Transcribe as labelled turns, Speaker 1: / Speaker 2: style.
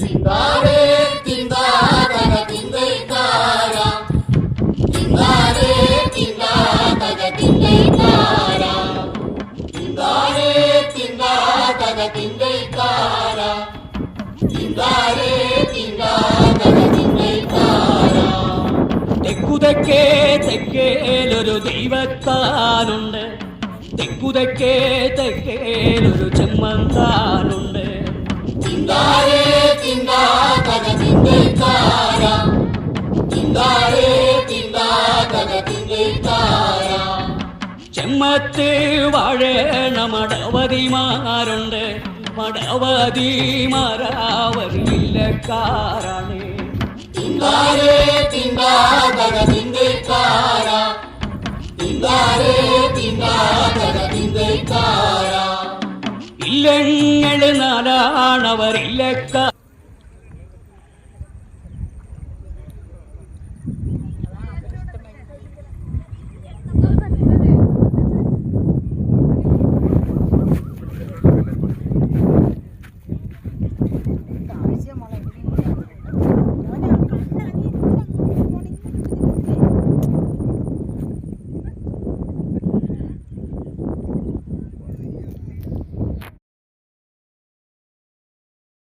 Speaker 1: തിന്താരേ തിന്താതക തിന്തൈതാര തിന്താരേ തിന്താതക തിന്തൈതാര തിന്താരേ തിന്താതക തിന്തൈതാര തിന്താരേ തിന്താതക തിന്തൈതാര.
Speaker 2: തെക്കുതെക്കേ തെക്കേലൊരു ദൈവത്താനുണ്ട്, തെക്കുതെക്കേ തെക്കേലൊരു ചെമ്മന്താനുണ്ട്.
Speaker 1: തിന്താരേ തിന്താതക തിന്തൈതാര തിന്താരേ തിന്താതക തിന്തൈതാര.
Speaker 2: ചെമ്മത്ത് വാഴേണ മടവതിമാരുണ്ട്, മടവതിമാരാവരില്ലക്കാരാണ്.
Speaker 1: തിന്താരേ തിന്താതക തിന്തൈതാര തിന്താരേ തിന്താതക തിന്തൈതാര.
Speaker 2: ഇല്ലങ്ങള് നാലാണവരില്ലക്ക.
Speaker 3: ആവശ്യം മോളെ